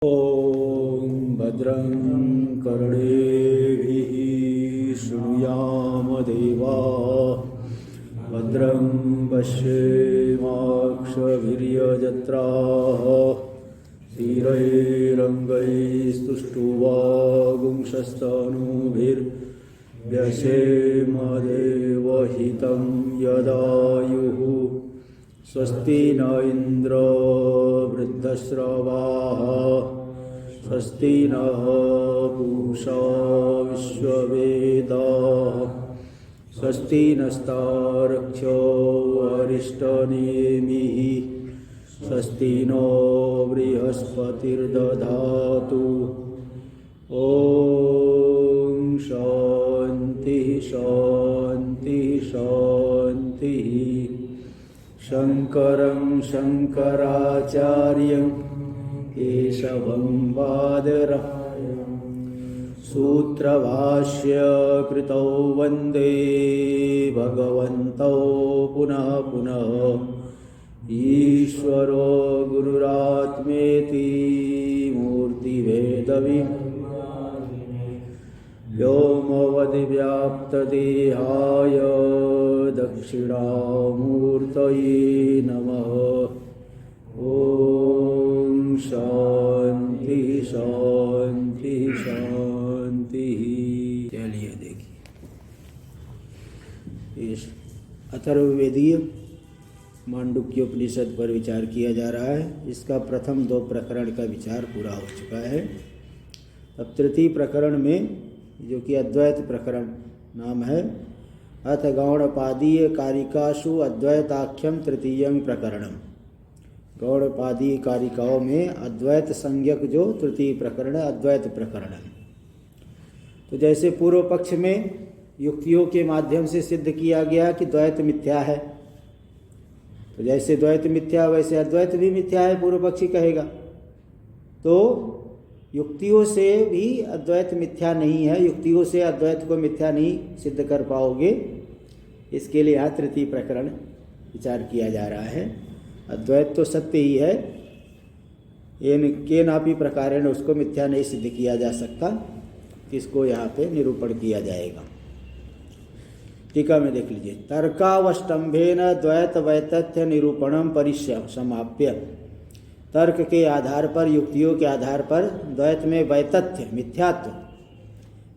ॐ भद्रं कर्णेभिः शृणुयाम देवाः भद्रं पश्येमाक्षभिर्यजत्राः स्थिरैरङ्गैस्तुष्टुवागुंशस्तनूभिर्व्यसेम देवहितं यदायुः स्वस्ति न इंद्र वृद्धश्रवाः स्वस्ति नः पूषा विश्ववेदाः स्वस्ति नस्तार्क्ष्यो अरिष्टनेमिः स्वस्ति नो बृहस्पतिर्दधातु ॐ शान्तिः शान्तिः शान्तिः। शङ्करं शङ्कराचार्यं केशवं बादरायणं सूत्रभाष्य कृतौ वन्दे भगवन्तौ पुनः पुनः ईश्वरो गुरुरात्मेति मूर्तिभेदविभागिने व्योमवद्व्याप्तदेहाय दक्षिणामूर्तये नमः। ॐ शान्ति शान्ति शान्ति। चलिए देखिए, इस अथर्ववेदीय मांडुक्योपनिषद पर विचार किया जा रहा है। इसका प्रथम दो प्रकरण का विचार पूरा हो चुका है। अब तृतीय प्रकरण में, जो कि अद्वैत प्रकरण नाम है, अथ गौड़पादीय कारिकासु अद्वैताख्यम तृतीयं प्रकरणम। गौड़पादीय कारिकाओं में अद्वैत संज्ञक जो तृतीय प्रकरण है, अद्वैत प्रकरण है। तो जैसे पूर्व पक्ष में युक्तियों के माध्यम से सिद्ध किया गया कि द्वैत मिथ्या है, तो जैसे द्वैत मिथ्या वैसे अद्वैत भी मिथ्या है, पूर्व पक्षी कहेगा। तो युक्तियों से भी अद्वैत मिथ्या नहीं है, युक्तियों से अद्वैत को मिथ्या नहीं सिद्ध कर पाओगे। इसके लिए यहाँ तृतीय प्रकरण विचार किया जा रहा है। अद्वैत तो सत्य ही है, केनापि प्रकारेण उसको मिथ्या नहीं सिद्ध किया जा सकता। इसको यहाँ पे निरूपण किया जाएगा। टीका में देख लीजिए, तर्कावष्टम्भेन द्वैत वैतथ्य निरूपणम परिसमाप्य। तर्क के आधार पर, युक्तियों के आधार पर द्वैत में वैतथ्य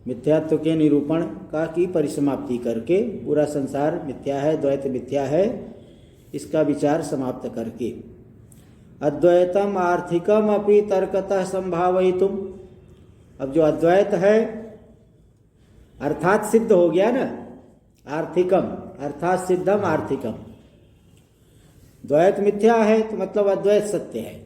मिथ्यात्व के निरूपण का की परिसमाप्ति करके, पूरा संसार मिथ्या है, द्वैत मिथ्या है, इसका विचार समाप्त करके, अद्वैतम आर्थिकम अपि तर्कतः संभावयितुम। अब जो अद्वैत है अर्थात सिद्ध हो गया ना, आर्थिकम अर्थात सिद्धम आर्थिकम। द्वैत मिथ्या है तो मतलब अद्वैत सत्य है।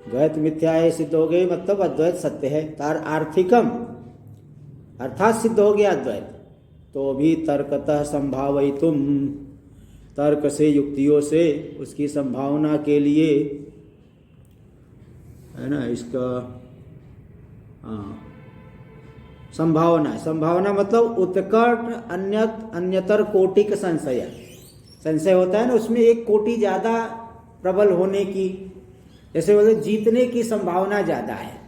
द्वैत मिथ्या है सिद्ध हो गई, मतलब अद्वैत सत्य है। तार आर्थिकम अर्थात सिद्ध हो गया अद्वैत, तो भी तर्कतः संभावयितुम, तर्क से, युक्तियों से उसकी संभावना के लिए, है ना, इसका संभावना मतलब उत्कट अन्यतर कोटिक संशय होता है ना, उसमें एक कोटि ज़्यादा प्रबल होने की, जैसे बोलते जीतने की संभावना ज़्यादा है।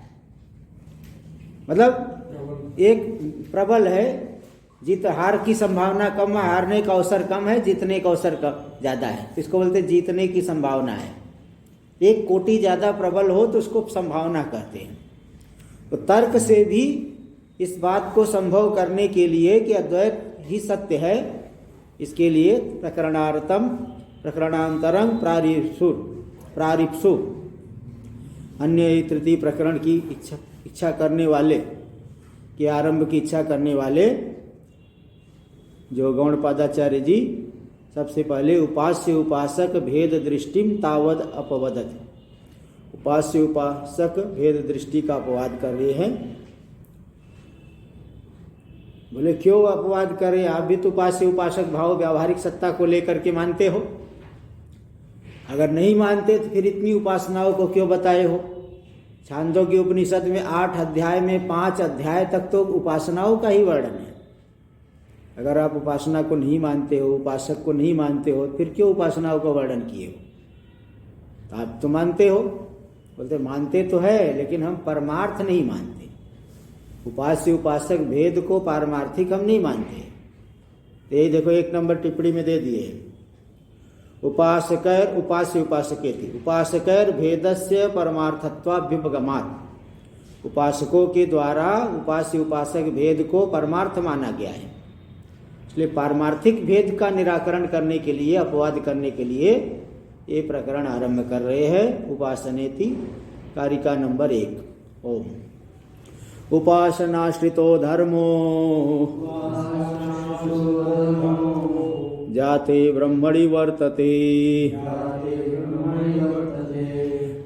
मतलब एक प्रबल है, जीत हार की संभावना कम है, हारने का अवसर कम है, जीतने का अवसर कम ज़्यादा है, तो इसको बोलते जीतने की संभावना है। एक कोटि ज़्यादा प्रबल हो तो उसको संभावना कहते हैं। तो तर्क से भी इस बात को संभव करने के लिए कि अद्वैत ही सत्य है, इसके लिए प्रकरणांतरं प्रारिप्सु अन्य तृतीय प्रकरण की इच्छा करने वाले, के आरंभ की इच्छा करने वाले जो गौड़पादाचार्य जी सबसे पहले उपास्य उपासक भेद दृष्टिम तावद अपवदत। उपास्य उपासक भेद दृष्टि का अपवाद कर रहे हैं। बोले क्यों अपवाद करें, आप भी तो उपास्य उपासक भाव व्यावहारिक सत्ता को लेकर के मानते हो। अगर नहीं मानते तो फिर इतनी उपासनाओं को क्यों बताए हो। छांदोग्य उपनिषद में 8 अध्याय में 5 अध्याय तक तो उपासनाओं का ही वर्णन है। अगर आप उपासना को नहीं मानते हो, उपासक को नहीं मानते हो, फिर क्यों उपासनाओं का वर्णन किए हो। तो आप तो मानते हो, बोलते मानते तो है लेकिन हम परमार्थ नहीं मानते। उपास्य उपासक भेद को पारमार्थिक हम नहीं मानते। तो ये देखो 1 नंबर टिप्पणी में दे दिए, उपासकर उपास्य उपासकेति उपासकर भेदस्य परमार्थत्वाभ्युपगमात्। उपासकों के द्वारा उपास्य उपासक भेद को परमार्थ माना गया है, इसलिए पारमार्थिक भेद का निराकरण करने के लिए, अपवाद करने के लिए ये प्रकरण आरंभ कर रहे हैं। उपासनेति कारिका नंबर 1। ओम। उपासनाश्रितो धर्मो जाते ब्रह्मणि वर्तते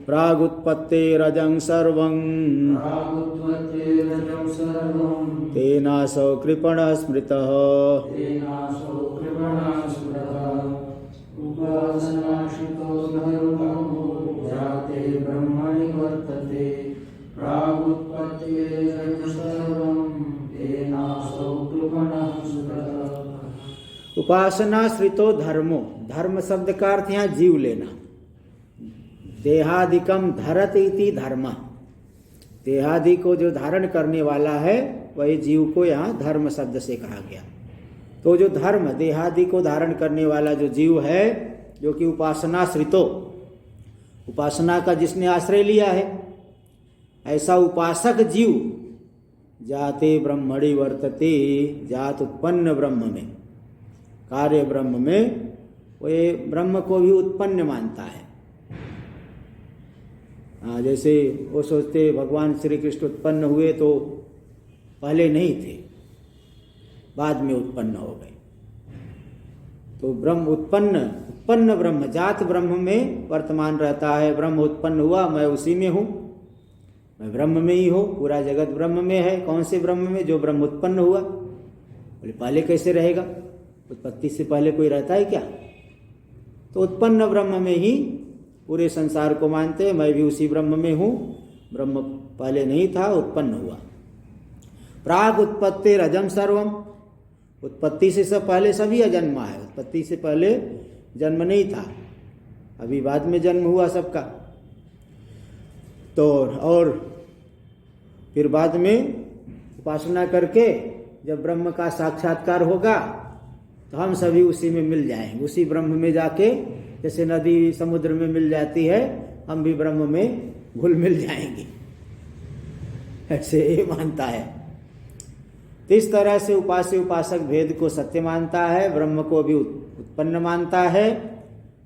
प्रागुत्पत्तेरजं सर्वं तेनासौ कृपणः स्मृतः। उपासनाश्रितो धर्मो, धर्म शब्द का अर्थ यहाँ जीव लेना। देहादिकम धरत इति धर्म, देहादि को जो धारण करने वाला है वही जीव को यहाँ धर्म शब्द से कहा गया। तो जो धर्म देहादि को धारण करने वाला जो जीव है, जो कि उपासनाश्रितो, उपासना का जिसने आश्रय लिया है, ऐसा उपासक जीव जाते ब्रह्मणि वर्तते, जात उत्पन्न ब्रह्म में, कार्य ब्रह्म में, वो ये ब्रह्म को भी उत्पन्न मानता है। जैसे वो सोचते भगवान श्री कृष्ण उत्पन्न हुए तो पहले नहीं थे, बाद में उत्पन्न हो गए। तो ब्रह्म उत्पन्न ब्रह्म, जात ब्रह्म में वर्तमान रहता है। ब्रह्म उत्पन्न हुआ, मैं उसी में हूँ, मैं ब्रह्म में ही हूँ, पूरा जगत ब्रह्म में है। कौन से ब्रह्म में? जो ब्रह्म उत्पन्न हुआ। बोले पहले कैसे रहेगा? उत्पत्ति से पहले कोई रहता है क्या? तो उत्पन्न ब्रह्म में ही पूरे संसार को मानते हैं। मैं भी उसी ब्रह्म में हूँ, ब्रह्म पहले नहीं था, उत्पन्न हुआ। प्राग उत्पत्ति रजम सर्वम, उत्पत्ति से सब पहले सभी अजन्मा है, उत्पत्ति से पहले जन्म नहीं था, अभी बाद में जन्म हुआ सबका। तो और फिर बाद में उपासना करके जब ब्रह्म का साक्षात्कार होगा तो हम सभी उसी में मिल जाएंगे, उसी ब्रह्म में जाके, जैसे नदी समुद्र में मिल जाती है, हम भी ब्रह्म में घुल मिल जाएंगे, ऐसे ये मानता है। तो इस तरह से उपास्य उपासक भेद को सत्य मानता है, ब्रह्म को भी उत्पन्न मानता है।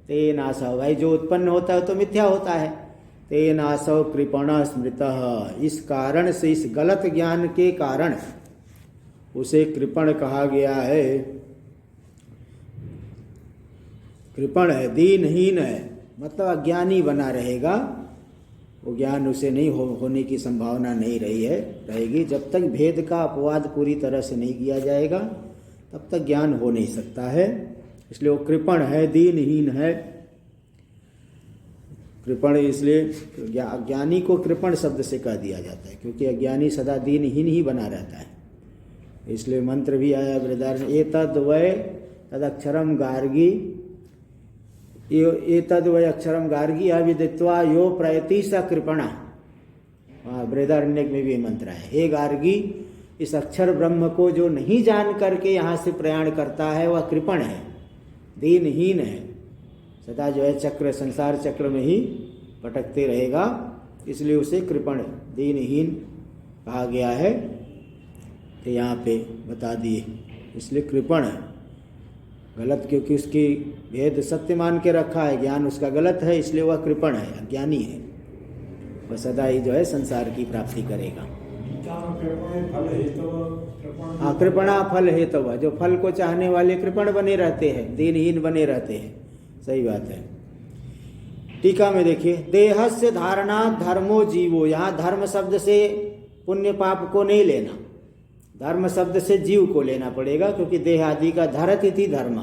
तेनासौ, भाई जो उत्पन्न होता है तो मिथ्या होता है। तेनासौ कृपण स्मृतः, इस कारण से, इस गलत ज्ञान के कारण उसे कृपण कहा गया है। कृपण है, दीनहीन है, मतलब अज्ञानी बना रहेगा। वो ज्ञान उसे नहीं होने की संभावना नहीं रहेगी। जब तक भेद का अपवाद पूरी तरह से नहीं किया जाएगा तब तक ज्ञान हो नहीं सकता है। इसलिए वो कृपण है, दीनहीन है। कृपण इसलिए अज्ञानी को कृपण शब्द से कह दिया जाता है, क्योंकि अज्ञानी सदा दीनहीन ही बना रहता है। इसलिए मंत्र भी आया वृदारण, एतद् वै तदक्षरम गार्गी, एतद् वै अक्षरम गार्गी अविदित्वा यो प्रयति स कृपणा। बृहदारण्यक में भी मंत्र है, हे गार्गी, इस अक्षर ब्रह्म को जो नहीं जान करके यहाँ से प्रयाण करता है वह कृपण है, दीनहीन है, सदा जो है चक्र, संसार चक्र में ही भटकते रहेगा। इसलिए उसे कृपण, दीनहीन कहा गया है। तो यहाँ पे बता दिए, इसलिए कृपण है, गलत, क्योंकि उसकी भेद सत्य मान के रखा है, ज्ञान उसका गलत है, इसलिए वह कृपण है, अज्ञानी है। वह सदा ही जो है संसार की प्राप्ति करेगा। कृपणा फल हेतु, जो फल को चाहने वाले कृपण बने रहते हैं, दीनहीन बने रहते हैं। सही बात है। टीका में देखिए, देहस्य धारणा धर्मो जीवो, यहाँ धर्म शब्द से पुण्य पाप को नहीं लेना, धर्म शब्द से जीव को लेना पड़ेगा, क्योंकि देह आदि का धरत इति धर्म,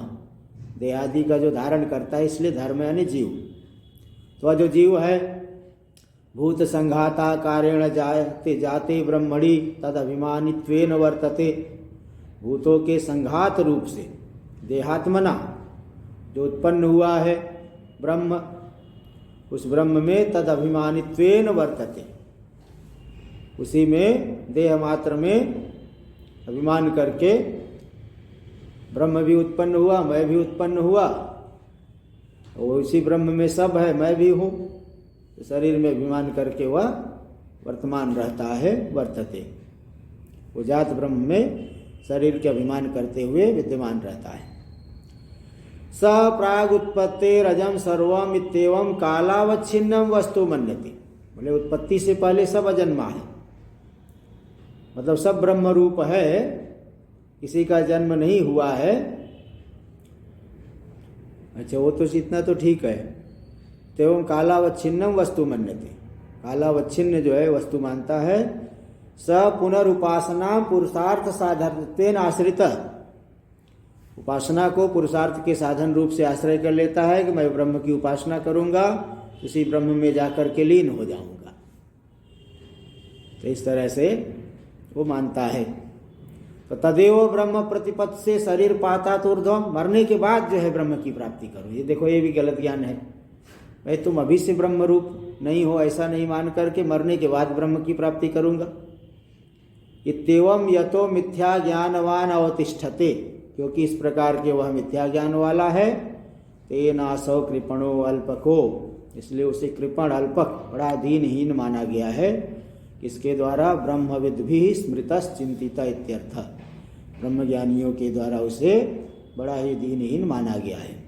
देह आदि का जो धारण करता है, इसलिए धर्म यानी जीव। तो जो जीव है, भूत संघाता कारेण जाते जाते ब्रह्मणि तद अभिमानित्वेन वर्तते, भूतों के संघात रूप से देहात्मना जो उत्पन्न हुआ है ब्रह्म, उस ब्रह्म में तद अभिमानित्वेन वर्तते, उसी में देह मात्र में अभिमान करके ब्रह्म भी उत्पन्न हुआ, मैं भी उत्पन्न हुआ, और उसी ब्रह्म में सब है, मैं भी हूँ, तो शरीर में अभिमान करके वह वर्तमान रहता है, वर्तते, वो जात ब्रह्म में शरीर के अभिमान करते हुए विद्यमान रहता है। स प्राग उत्पत्ति रजम सर्वम इत्येवं कालावच्छिन्नम वस्तु मन्यते, बोले उत्पत्ति से पहले सब अजन्मा है, मतलब सब ब्रह्म रूप है, किसी का जन्म नहीं हुआ है। अच्छा, वो तो इतना तो ठीक है। तेवं कालावच्छिन्नम वस्तु मन्यते, कालावच्छिन्न जो है वस्तु मानता है। स पुनरुपासना पुरुषार्थ साधनत्वेन आश्रित, उपासना को पुरुषार्थ के साधन रूप से आश्रय कर लेता है कि मैं ब्रह्म की उपासना करूंगा, उसी ब्रह्म में जाकर के लीन हो जाऊंगा, तो इस तरह से वो मानता है। तो तदेव ब्रह्म प्रतिपत्ति से शरीर पाता ऊर्ध्वम, मरने के बाद जो है ब्रह्म की प्राप्ति करो। ये देखो, ये भी गलत ज्ञान है। भाई तुम अभी से ब्रह्म रूप नहीं हो, ऐसा नहीं मान करके मरने के बाद ब्रह्म की प्राप्ति करूंगा। इत्येवं यतो मिथ्या ज्ञानवान अवतिष्ठते, क्योंकि इस प्रकार के वह मिथ्या ज्ञान वाला है। तेनासौ कृपणो अल्पको, इसलिए उसे कृपण अल्पक बड़ा दीनहीन माना गया है। इसके द्वारा ब्रह्मविद भी स्मृतस चिंतिता इत्यर्थ, ब्रह्मज्ञानियों के द्वारा उसे बड़ा ही दीनहीन माना गया है।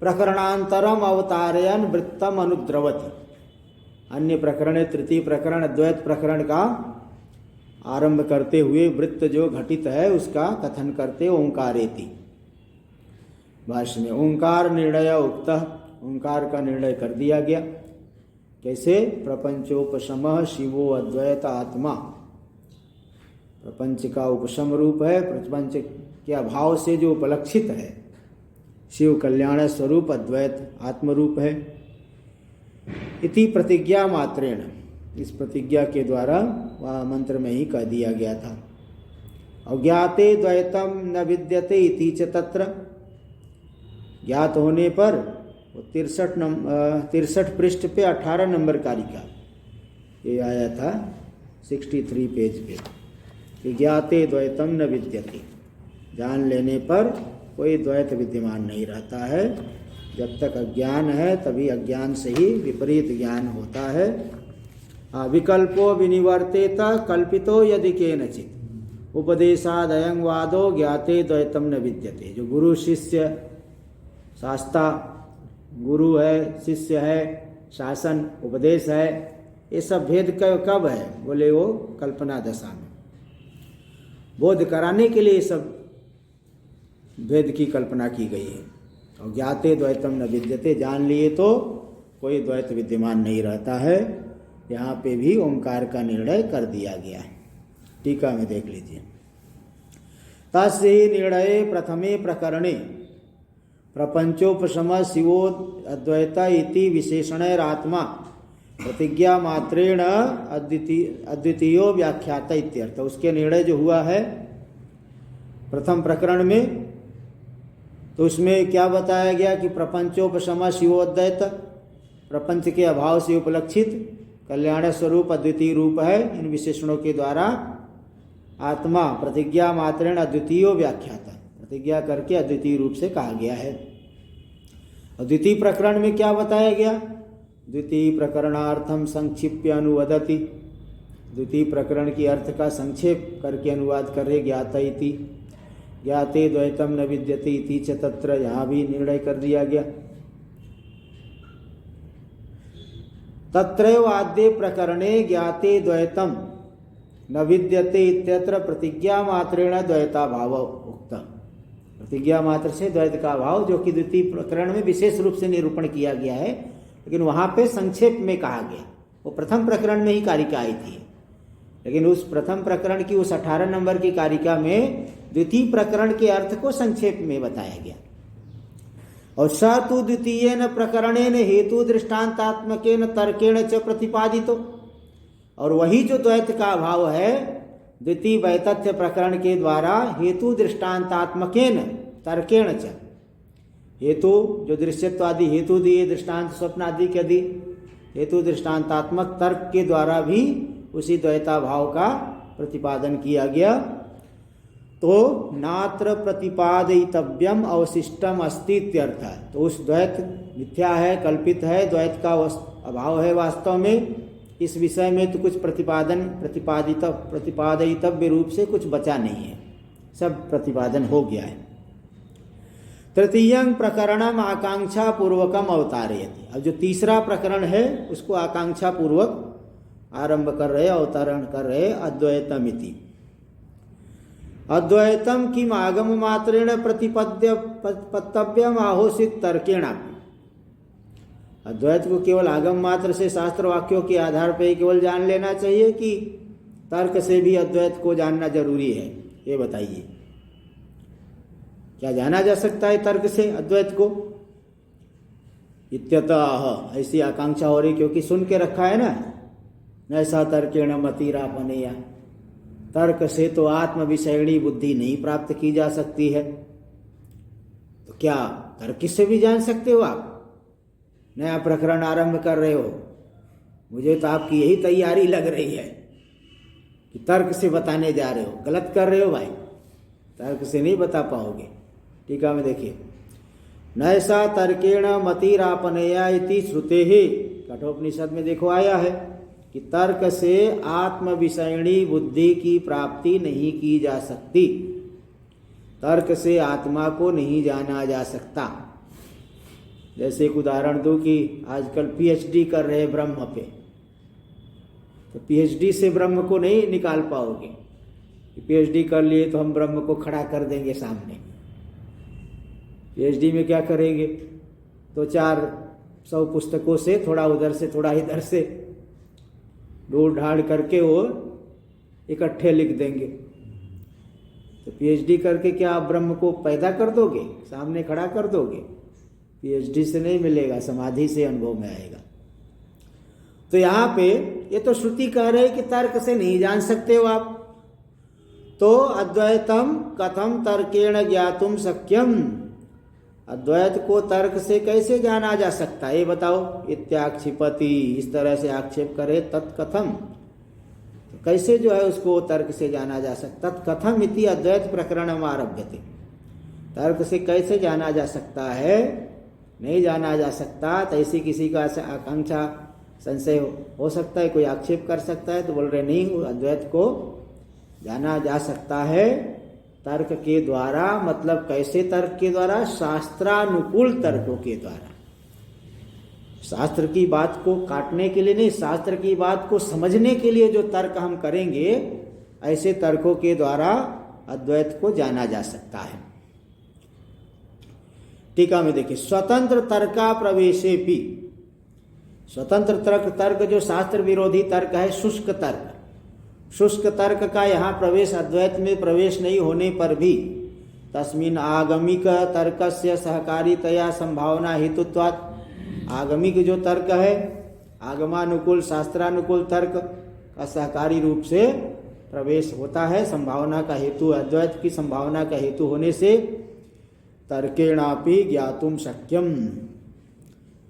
प्रकरणांतरम अवतारयन वृत्तम अनुद्रवत, अन्य प्रकरण तृतीय प्रकरण अद्वैत प्रकरण का आरंभ करते हुए वृत्त जो घटित है उसका कथन करते ओंकारेति। भाष्य में ओंकार निर्णय उक्त, ओंकार का निर्णय कर दिया गया। कैसे? प्रपंचोपशम शिवो अद्वैत आत्मा, प्रपंच का उपशम रूप है, प्रपंच के अभाव से जो उपलक्षित है, शिव कल्याण स्वरूप अद्वैत आत्मरूप है। इति प्रतिज्ञा मात्रेण, इस प्रतिज्ञा के द्वारा वह मंत्र में ही कह दिया गया था। अज्ञाते द्वैतम न विद्यते इति च तत्र, ज्ञात होने पर 63 पृष्ठ पे 18 नंबर कारिका ये आया था, 63 पेज पे, कि ज्ञाते द्वैतम न विद्यते, जान लेने पर कोई द्वैत विद्यमान नहीं रहता है। जब तक अज्ञान है तभी अज्ञान से ही विपरीत ज्ञान होता है। विकल्पो विनिवर्तेत कल्पितो यदि केनचित् उपदेशादयं वादो ज्ञाते द्वैतम न विद्यते। जो गुरु शिष्य, शास्ता गुरु है, शिष्य है, शासन उपदेश है, ये सब भेद कब है? बोले वो कल्पना दशा में, बोध कराने के लिए ये सब भेद की कल्पना की गई है। और ज्ञाते द्वैतम न विद्यते, जान लिए तो कोई द्वैत विद्यमान नहीं रहता है। यहाँ पे भी ओंकार का निर्णय कर दिया गया है। टीका में देख लीजिए। तस्य ही निर्णय प्रथमे प्रकरणे प्रपंचोपशम शिवो अद्वैत इति विशेषणैरात्मा प्रतिज्ञा मात्रेण अद्वितीयो व्याख्यात इत्यर्थ। उसके निर्णय जो हुआ है प्रथम प्रकरण में, तो उसमें क्या बताया गया कि प्रपंचोपशम शिवोद्वैत, प्रपंच के अभाव से उपलक्षित कल्याण स्वरूप अद्वितीय रूप है। इन विशेषणों के द्वारा आत्मा प्रतिज्ञा मात्रेण अद्वितीयो व्याख्याता, प्रतिज्ञा करके अद्वितीय रूप से कहा गया है। और द्वितीय प्रकरण में क्या बताया गया? द्वितीय प्रकरणार्थम संक्षिप्य अनुवदति, द्वितीय प्रकरण की अर्थ का संक्षेप करके अनुवाद करे। ज्ञाता इति, ज्ञाते द्वैतम न विद्यते इति च तत्र, यहाँ भी निर्णय कर दिया गया। तत्रैव आद्ये प्रकरणे ज्ञाते द्वैतम न विद्यते इत्यत्र प्रतिज्ञा मात्रेण द्वैता भाव उक्त। प्रतिज्ञा मात्र से द्वैत का भाव जो कि द्वितीय प्रकरण में विशेष रूप से निरूपण किया गया है, लेकिन वहाँ पे संक्षेप में कहा गया। वो प्रथम प्रकरण में ही कारिका आई थी, लेकिन उस प्रथम प्रकरण की उस 18 नंबर की कारिका में द्वितीय प्रकरण के अर्थ को संक्षेप में बताया गया। और स तु द्वितीयेन प्रकरणेन हेतु दृष्टांतात्मकेन तर्केण च प्रतिपादितो, और वही जो द्वैत का भाव है द्वितीय वैतथ्य प्रकरण के द्वारा हेतु दृष्टांतात्मकेन तर्केण च, हेतु जो दृश्यत्व आदि हेतु दिए, दृष्टांत स्वप्न आदि के दी, हेतु दृष्टांतात्मक तर्क के द्वारा भी उसी द्वैता भाव का प्रतिपादन किया गया। तो नात्र प्रतिपादितव्यम अवशिष्टम अस्ति इत्यर्थ है। तो उस द्वैत मिथ्या है, कल्पित है, द्वैत का अभाव है वास्तव में, इस विषय में तो कुछ प्रतिपादितव्य रूप से कुछ बचा नहीं है, सब प्रतिपादन हो गया है। तृतीयं प्रकरणम आकांक्षा पूर्वकम अवतारयति। अब जो तीसरा प्रकरण है उसको आकांक्षा पूर्वक आरंभ कर रहे, अवतरण कर रहे। अद्वैतमिति अद्वैतम किम आगम मात्रेण प्रतिपद्यव्यम आहोषित तर्केण। अद्वैत को केवल आगम मात्र से शास्त्र वाक्यों के आधार पर ही केवल जान लेना चाहिए कि तर्क से भी अद्वैत को जानना जरूरी है, ये बताइए। क्या जाना जा सकता है तर्क से अद्वैत को? इत्यतः ऐसी आकांक्षा हो रही, क्योंकि सुन के रखा है ना, नैसा तर्केण मतिरापनेया। तर्क से तो आत्म विषयणी बुद्धि नहीं प्राप्त की जा सकती है। तो क्या तर्क से भी जान सकते हो आप? नया प्रकरण आरंभ कर रहे हो, मुझे तो आपकी यही तैयारी लग रही है कि तर्क से बताने जा रहे हो। गलत कर रहे हो भाई, तर्क से नहीं बता पाओगे। टीका में देखिए, नैसा तर्केण मतिरापनेया इति श्रुतेहि। कठोपनिषद में देखो आया है कि तर्क से आत्म विषयणी बुद्धि की प्राप्ति नहीं की जा सकती, तर्क से आत्मा को नहीं जाना जा सकता। जैसे एक उदाहरण दूं कि आजकल पीएचडी कर रहे ब्रह्म पे, तो पीएचडी से ब्रह्म को नहीं निकाल पाओगे। पीएचडी कर लिए तो हम ब्रह्म को खड़ा कर देंगे सामने। पीएचडी में क्या करेंगे? तो 400 पुस्तकों से थोड़ा उधर से थोड़ा इधर से ढूंढ ढाड़ करके वो इकट्ठे लिख देंगे। तो पीएचडी करके क्या आप ब्रह्म को पैदा कर दोगे, सामने खड़ा कर दोगे? पीएचडी से नहीं मिलेगा, समाधि से अनुभव में आएगा। तो यहाँ पे ये तो श्रुति कह रहे कि तर्क से नहीं जान सकते हो आप। तो अद्वैतम कथम तर्केण ज्ञातुम शक्यम, अद्वैत को तर्क से कैसे जाना जा सकता है ये बताओ। इत्याक्षिपति, इस तरह से आक्षेप करे। तत्कथम, तो कैसे जो है उसको तर्क से जाना जा सकता। तत्कथम इति अद्वैत प्रकरणम आरभ्यते। तर्क से कैसे जाना जा सकता है, नहीं जाना जा सकता। तो ऐसी किसी का आकांक्षा संशय हो सकता है, कोई आक्षेप कर सकता है। तो बोल रहे नहीं, अद्वैत को जाना जा सकता है तर्क के द्वारा। मतलब कैसे तर्क के द्वारा? शास्त्रानुकूल तर्कों के द्वारा। शास्त्र की बात को काटने के लिए नहीं, शास्त्र की बात को समझने के लिए जो तर्क हम करेंगे, ऐसे तर्कों के द्वारा अद्वैत को जाना जा सकता है। टीका में देखिए, स्वतंत्र तर्का प्रवेशे भी। स्वतंत्र तर्क जो शास्त्र विरोधी तर्क है, शुष्क तर्क, शुष्क तर्क का यहाँ प्रवेश, अद्वैत में प्रवेश नहीं होने पर भी तस्मिन् आगमिक तर्कस्य सहकारितया संभावना हेतुत्वात्। आगमिक जो तर्क है, आगमानुकूल शास्त्रानुकूल तर्क का सहकारी रूप से प्रवेश होता है। संभावना का हेतु, अद्वैत की संभावना का हेतु होने से तर्केणापि ज्ञातुम शक्यम,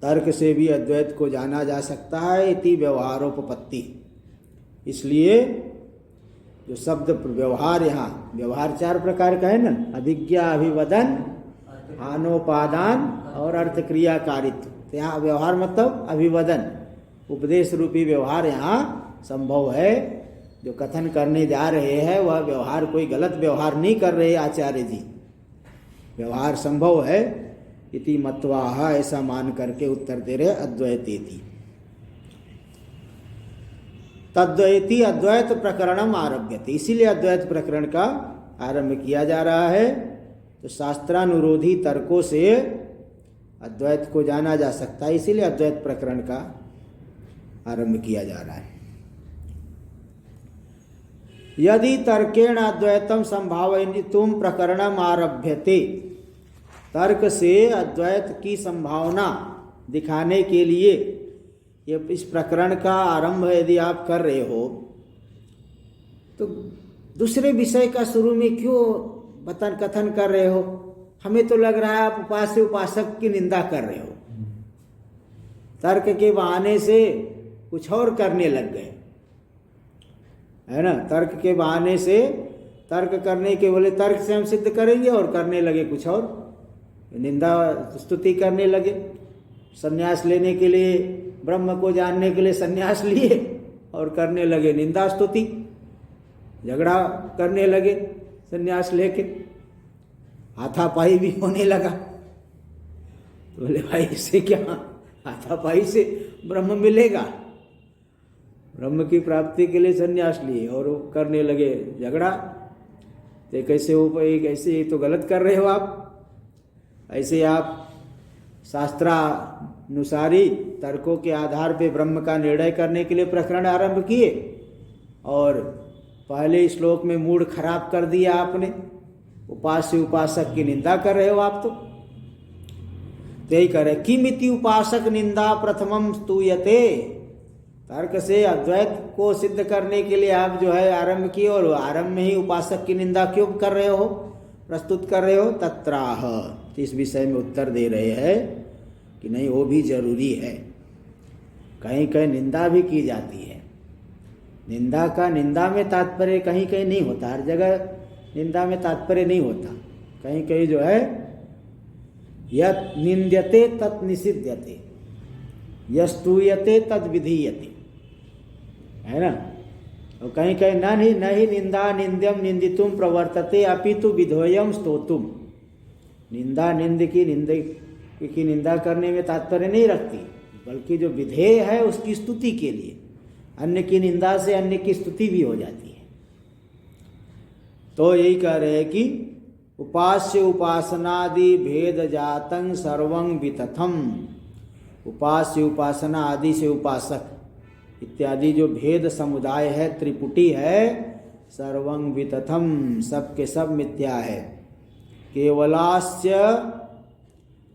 तर्क से भी अद्वैत को जाना जा सकता है। इति व्यवहारोपपत्ति। इसलिए जो शब्द व्यवहार, यहाँ व्यवहार 4 प्रकार का है ना, अभिज्ञा, अभिवदन, आनोपादान और अर्थ क्रियाकारित्व। तो यहाँ व्यवहार मतलब अभिवदन, उपदेश रूपी व्यवहार यहाँ संभव है। जो कथन करने जा रहे हैं वह व्यवहार कोई गलत व्यवहार नहीं कर रहे आचार्य जी, व्यवहार संभव है। इति मत्वा, ऐसा मान करके उत्तर दे रहे अद्वैतेति। तद्वैती अद्वैत प्रकरणम आरभ्यते। इसीलिए अद्वैत प्रकरण का आरंभ किया जा रहा है। तो शास्त्रानुरोधी तर्कों से अद्वैत को जाना जा सकता है, इसीलिए अद्वैत प्रकरण का आरंभ किया जा रहा है। यदि तर्केण अद्वैतम संभावयितुम प्रकरणम आरभ्यते। तर्क से अद्वैत की संभावना दिखाने के लिए ये इस प्रकरण का आरंभ यदि आप कर रहे हो, तो दूसरे विषय का शुरू में क्यों कथन कर रहे हो? हमें तो लग रहा है आप उपास्य उपासक की निंदा कर रहे हो, तर्क के बहाने से कुछ और करने लग गए, है ना। तर्क के बहाने से, तर्क करने के बोले तर्क से हम सिद्ध करेंगे, और करने लगे कुछ और, निंदा स्तुति करने लगे। सन्यास लेने के लिए, ब्रह्म को जानने के लिए सन्यास लिए और करने लगे निंदा स्तुति, झगड़ा करने लगे सन्यास लेके, हाथापाई भी होने लगा। तो बोले भाई इससे क्या, हाथापाई से ब्रह्म मिलेगा? ब्रह्म की प्राप्ति के लिए सन्यास लिए और वो करने लगे झगड़ा। तो कैसे हो, कैसे तो गलत कर रहे हो आप, ऐसे आप शास्त्रानुसारी तर्कों के आधार पे ब्रह्म का निर्णय करने के लिए प्रकरण आरंभ किए, और पहले श्लोक में मूड खराब कर दिया आपने, उपास्य उपासक की निंदा कर रहे हो आप। तो यही करे, किमिति उपासक निंदा प्रथमम स्तूयते। तर्क से अद्वैत को सिद्ध करने के लिए आप जो है आरंभ किए, और आरंभ में ही उपासक की निंदा क्यों कर रहे हो, प्रस्तुत कर रहे हो? तत्राह, इस विषय में उत्तर दे रहे हैं कि नहीं, वो भी जरूरी है। कहीं कहीं निंदा भी की जाती है। निंदा का, निंदा में तात्पर्य कहीं कहीं नहीं होता, हर जगह निंदा में तात्पर्य नहीं होता। कहीं कहीं जो है यत् निंद्यते तत् निषिध्यते, यस्तूयते तद विधीयते, है ना। और कहीं कहीं न ही निंदा निंद्यम निंदितुम प्रवर्तते अपितु विधोयम स्तोतुम। निंदा की निंदा करने में तात्पर्य नहीं रखती, बल्कि जो विधेय है उसकी स्तुति के लिए। अन्य की निंदा से अन्य की स्तुति भी हो जाती है। तो यही कह रहे हैं कि उपास्य उपासनादि भेद जातं सर्वं वितथम। उपास्य उपासना आदि से उपासक इत्यादि जो भेद समुदाय है, त्रिपुटी है, सर्वं वितथम, सब के सब मिथ्या है। केवलास्य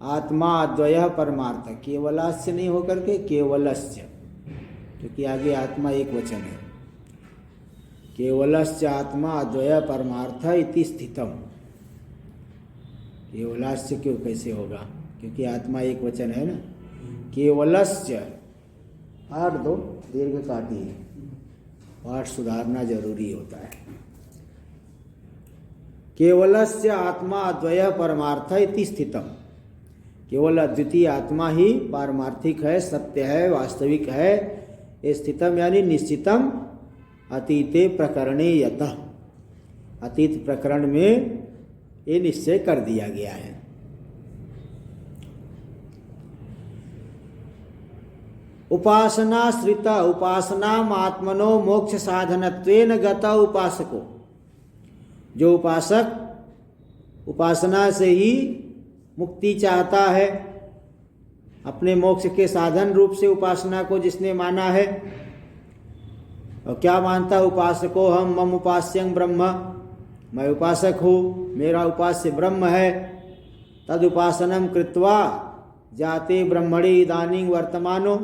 आत्मा द्वयः परमार्थ, केवलास्य नहीं होकर के केवलस्य, क्योंकि आगे आत्मा एक वचन है। केवलस्य आत्मा द्वयः परमार्थ इति स्थितम। केवलास्य क्यों, कैसे होगा, क्योंकि आत्मा एक वचन है ना। केवलस्य, पाठ दो, दीर्घ काटिए, पाठ सुधारना जरूरी होता है। केवलस्य आत्मा द्वयः परमार्थ इति स्थितम। केवल अद्वितीय आत्मा ही पारमार्थिक है, सत्य है, वास्तविक है। स्थितम यानी निश्चितम अतीते प्रकरणे यतः, अतीत प्रकरण में ये निश्चय कर दिया गया है। उपासनाश्रित उपासना आत्मनो मोक्ष साधनत्वेन गत उपासको। जो उपासक उपासना से ही मुक्ति चाहता है, अपने मोक्ष के साधन रूप से उपासना को जिसने माना है, और क्या मानता है उपासको हम मम उपास्यं ब्रह्म, मैं उपासक हूँ, मेरा उपास्य ब्रह्म है। तद उपासनम कृत्वा जाते ब्रह्मणि इदानीं वर्तमानो।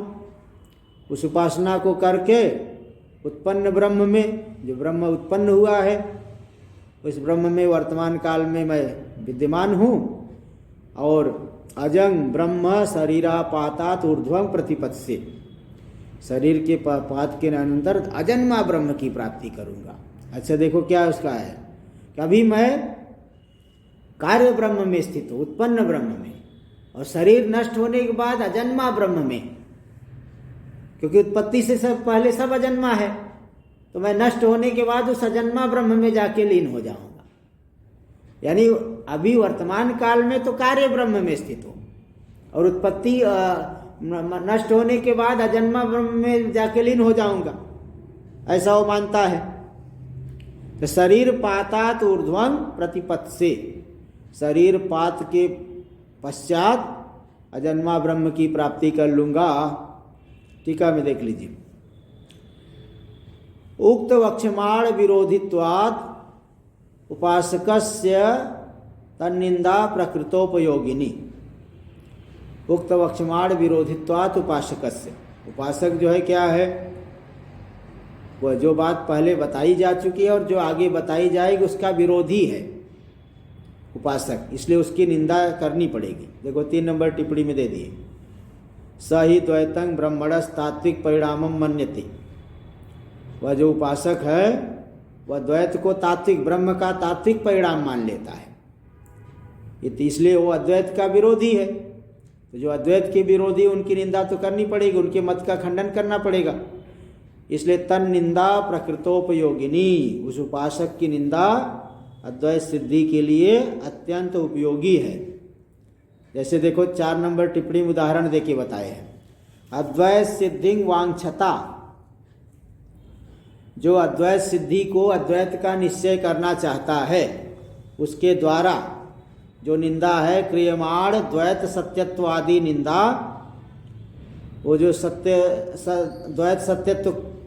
उस उपासना को करके उत्पन्न ब्रह्म में, जो ब्रह्म उत्पन्न हुआ है, उस ब्रह्म में वर्तमान काल में मैं विद्यमान हूँ। और अजंग ब्रह्म शरीरापातात ऊर्ध्वं प्रतिपत्स्य, शरीर के पात के अनंतर अजन्मा ब्रह्म की प्राप्ति करूँगा। अच्छा देखो क्या उसका है कि अभी मैं कार्य ब्रह्म में स्थित हूँ, उत्पन्न ब्रह्म में, और शरीर नष्ट होने के बाद अजन्मा ब्रह्म में, क्योंकि उत्पत्ति से सब पहले सब अजन्मा है, तो मैं नष्ट होने के बाद उस अजन्मा ब्रह्म में जाके लीन हो जाऊंगा। यानी अभी वर्तमान काल में तो कार्य ब्रह्म में स्थित हूँ, और उत्पत्ति नष्ट होने के बाद अजन्मा ब्रह्म में जाके लीन हो जाऊंगा, ऐसा वो मानता है। तो शरीर पातात ऊर्ध्वं प्रतिपत्से, शरीर पात के पश्चात अजन्मा ब्रह्म की प्राप्ति कर लूंगा। टीका में देख लीजिए, उक्त वक्षमाण विरोधित्वात् उपासकस्य तन्निंदा प्रकृतोपयोगिनी। उक्त वक्षमाण विरोधित्वात् उपासकस्य, उपासक जो है क्या है, वह जो बात पहले बताई जा चुकी है और जो आगे बताई जाएगी उसका विरोधी है। उपासक, इसलिए उसकी निंदा करनी पड़ेगी। देखो 3 नंबर टिप्पणी में दे दिए, स ही द्वैतं ब्रह्मणस तात्विक परिणामम मन्यते। वह जो उपासक है वह द्वैत को तात्विक, ब्रह्म का तात्विक परिणाम मान लेता है, इसलिए वो अद्वैत का विरोधी है। तो जो अद्वैत के विरोधी, उनकी निंदा तो करनी पड़ेगी, उनके मत का खंडन करना पड़ेगा। इसलिए तन निंदा प्रकृतोपयोगिनी, उस उपासक की निंदा अद्वैत सिद्धि के लिए अत्यंत उपयोगी है। जैसे देखो 4 नंबर टिप्पणी में उदाहरण देके बताए हैं, अद्वैत सिद्धि वांछता, जो अद्वैत सिद्धि को, अद्वैत का निश्चय करना चाहता है, उसके द्वारा जो निंदा है क्रियमाण द्वैत सत्यत्वादि निंदा, वो जो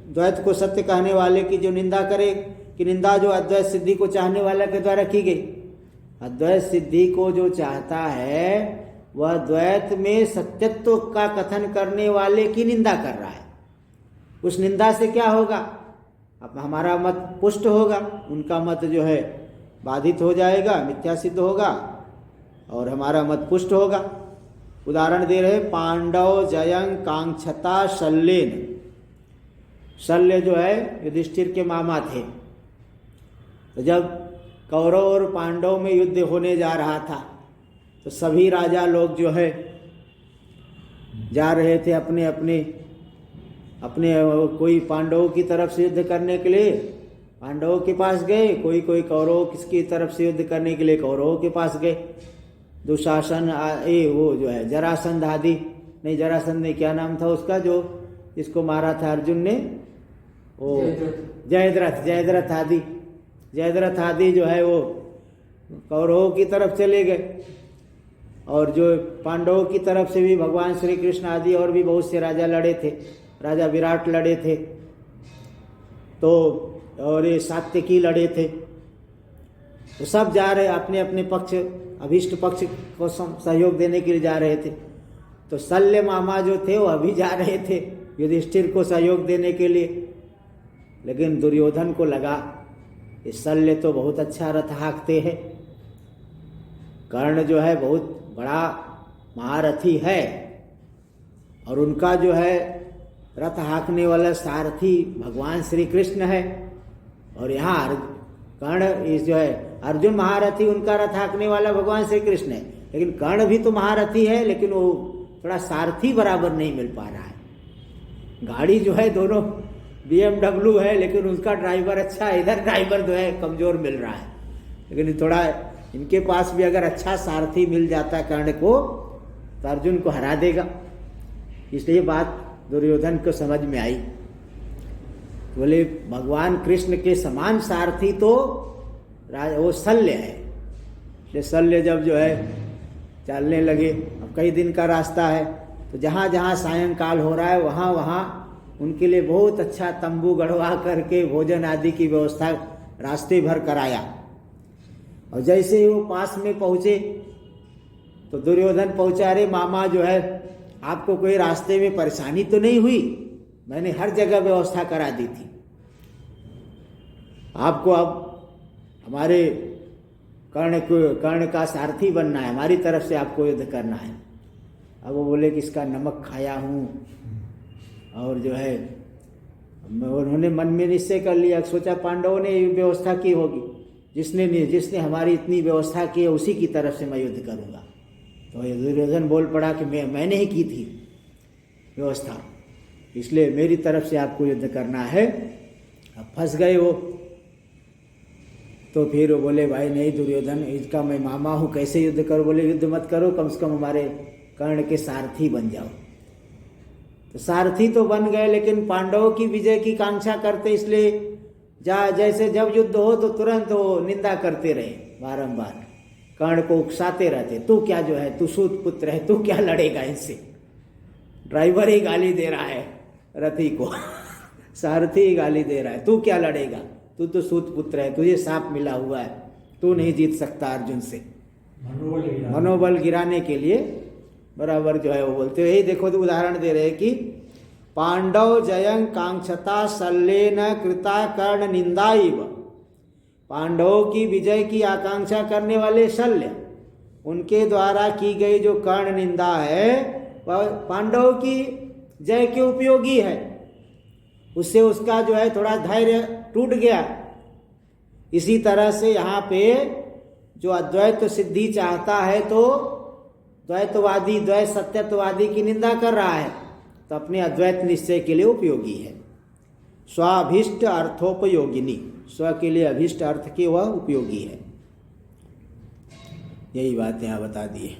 द्वैत को सत्य कहने वाले की जो निंदा करे, कि निंदा जो अद्वैत सिद्धि को चाहने वाला के द्वारा की गई। अद्वैत सिद्धि को जो चाहता है वह द्वैत में सत्यत्व का कथन करने वाले की निंदा कर रहा है। उस निंदा से क्या होगा? अब हमारा मत पुष्ट होगा, उनका मत जो है बाधित हो जाएगा, मिथ्या सिद्ध होगा, और हमारा मत पुष्ट होगा। उदाहरण दे रहे, पांडव जयं कांक्षता शल्येन। शल्य जो है युधिष्ठिर के मामा थे। तो जब कौरव और पांडव में युद्ध होने जा रहा था तो सभी राजा लोग जो है जा रहे थे अपने अपने कोई पांडवों की तरफ से युद्ध करने के लिए पांडवों के पास गए, कोई कौरवों किसकी तरफ से युद्ध करने के लिए कौरवों के पास गए। दुशासन वो जो है जरासंध आदि, नहीं जरासंध नहीं, क्या नाम था उसका जो इसको मारा था अर्जुन ने, वो जयद्रथ आदि जो है वो कौरवों की तरफ चले गए। और जो पांडवों की तरफ से भी भगवान श्री कृष्ण आदि और भी बहुत से राजा लड़े थे, राजा विराट लड़े थे, तो और ये सात्यकी लड़े थे। तो सब जा रहे अपने अपने पक्ष, अभीष्ट पक्ष को सहयोग देने के लिए जा रहे थे। तो शल्य मामा जो थे वो अभी जा रहे थे युधिष्ठिर को सहयोग देने के लिए, लेकिन दुर्योधन को लगा ये शल्य तो बहुत अच्छा रथ हाँकते हैं, कर्ण जो है बहुत बड़ा महारथी है, और उनका जो है रथ हाँकने वाला सारथी भगवान श्री कृष्ण है, और यहाँ कर्ण इस जो है अर्जुन महारथी, उनका रथ हाँकने वाला भगवान श्री कृष्ण है, लेकिन कर्ण भी तो महारथी है, लेकिन वो थोड़ा सारथी बराबर नहीं मिल पा रहा है। गाड़ी जो है दोनों BMW है, लेकिन उसका ड्राइवर अच्छा है, इधर ड्राइवर जो है कमजोर मिल रहा है। लेकिन थोड़ा इनके पास भी अगर अच्छा सारथी मिल जाता है कर्ण को, तो अर्जुन को हरा देगा। इसलिए बात दुर्योधन को समझ में आई। बोले भगवान कृष्ण के समान सारथी तो वो शल्य है। ये शल्य जब जो है चलने लगे, अब कई दिन का रास्ता है, तो जहाँ जहाँ सायंकाल हो रहा है वहाँ वहाँ उनके लिए बहुत अच्छा तंबू गढ़वा करके भोजन आदि की व्यवस्था रास्ते भर कराया। और जैसे ही वो पास में पहुँचे तो दुर्योधन पहुँचा, रे मामा जो है आपको कोई रास्ते में परेशानी तो नहीं हुई? मैंने हर जगह व्यवस्था करा दी थी, आपको अब हमारे कर्ण का सारथी बनना है, हमारी तरफ से आपको युद्ध करना है। अब वो बोले कि इसका नमक खाया हूँ, और जो है उन्होंने मन में निश्चय कर लिया, सोचा पांडवों ने व्यवस्था की होगी, जिसने हमारी इतनी व्यवस्था की है उसी की तरफ से मैं युद्ध करूँगा। तो दुर्योधन बोल पड़ा कि मैंने ही की थी व्यवस्था, इसलिए मेरी तरफ से आपको युद्ध करना है। अब फंस गए वो। तो फिर वो बोले भाई नहीं दुर्योधन, इसका मैं मामा हूँ, कैसे युद्ध करो? बोले युद्ध मत करो, कम से कम हमारे कर्ण के सारथी बन जाओ। तो सारथी तो बन गए, लेकिन पांडवों की विजय की कांक्षा करते, इसलिए जैसे जब युद्ध हो तो तुरंत वो निंदा करते रहे, बारंबार कर्ण को उकसाते रहते, तू क्या जो है, तू सूत पुत्र है, तू क्या लड़ेगा इनसे? ड्राइवर ही गाली दे रहा है रथी को सारथी ही गाली दे रहा है, तू क्या लड़ेगा, तू तो सूत पुत्र है, तुझे सांप मिला हुआ है, तू नहीं जीत सकता अर्जुन से। मनोबल गिराने के लिए बराबर जो है वो बोलते हैं। यही देखो तो उदाहरण दे रहे हैं कि पांडव जयं कांक्षता शल्येन कृता कर्ण निंदाइव। पांडवों की विजय की आकांक्षा करने वाले शल्य, उनके द्वारा की गई जो कर्ण निंदा है वह पांडवों की जय के उपयोगी है। उससे उसका जो है थोड़ा धैर्य टूट गया। इसी तरह से यहाँ पे जो अद्वैत सिद्धि चाहता है तो द्वैतवादी, द्वैत सत्यत्ववादी की निंदा कर रहा है, तो अपने अद्वैत निश्चय के लिए उपयोगी है। स्वाभिष्ट अर्थोपयोगिनी, स्व के लिए अभिष्ट अर्थ के वह उपयोगी है। यही बात यहाँ बता दी है।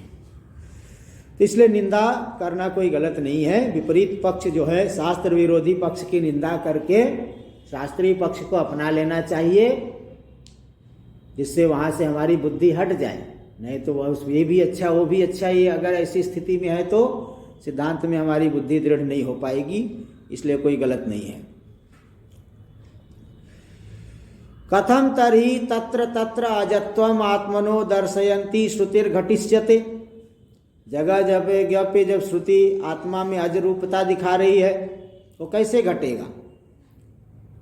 तो इसलिए निंदा करना कोई गलत नहीं है। विपरीत पक्ष जो है, शास्त्र विरोधी पक्ष की निंदा करके शास्त्रीय पक्ष को अपना लेना चाहिए, जिससे वहाँ से हमारी बुद्धि हट जाए। नहीं तो वह ये भी अच्छा वो भी अच्छा, ये अगर ऐसी स्थिति में है तो सिद्धांत में हमारी बुद्धि दृढ़ नहीं हो पाएगी। इसलिए कोई गलत नहीं है। कथम तर्हि तत्र तत्र अजत्वम आत्मनो दर्शयन्ति श्रुतिर्घटिष्यते। जगह जगह पे जब श्रुति आत्मा में अज रूपता दिखा रही है तो कैसे घटेगा?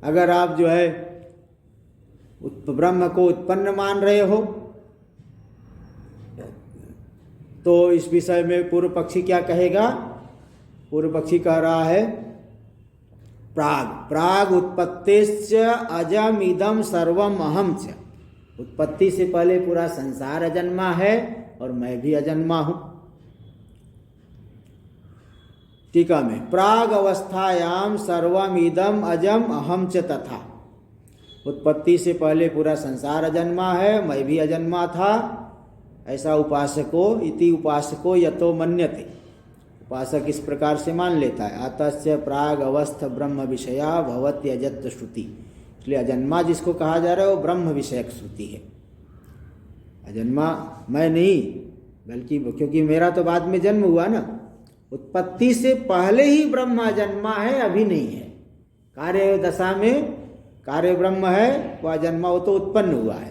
अगर आप जो है ब्रह्म को उत्पन्न मान रहे हो तो इस विषय में पूर्व पक्षी क्या कहेगा? पूर्व पक्षी कह रहा है प्राग उत्पत्तिश्च अजम इदम सर्वम अहम च। उत्पत्ति से पहले पूरा संसार अजन्मा है और मैं भी अजन्मा हूं। टीका में प्राग अवस्थायाम सर्वम इदम अजम अहम च तथा। उत्पत्ति से पहले पूरा संसार अजन्मा है, मैं भी अजन्मा था। ऐसा उपासको इति उपासको यतो मन्यते। उपासक इस प्रकार से मान लेता है। अतस्य प्राग अवस्थ ब्रह्म विषया भवति अजत्व श्रुति। इसलिए अजन्मा जिसको कहा जा रहा है वो ब्रह्म विषयक श्रुति है। अजन्मा मैं नहीं, बल्कि क्योंकि मेरा तो बाद में जन्म हुआ ना। उत्पत्ति से पहले ही ब्रह्म अजन्मा है, अभी नहीं है। कार्य दशा में कार्य ब्रह्म है, वह अजन्मा, वो तो उत्पन्न हुआ है।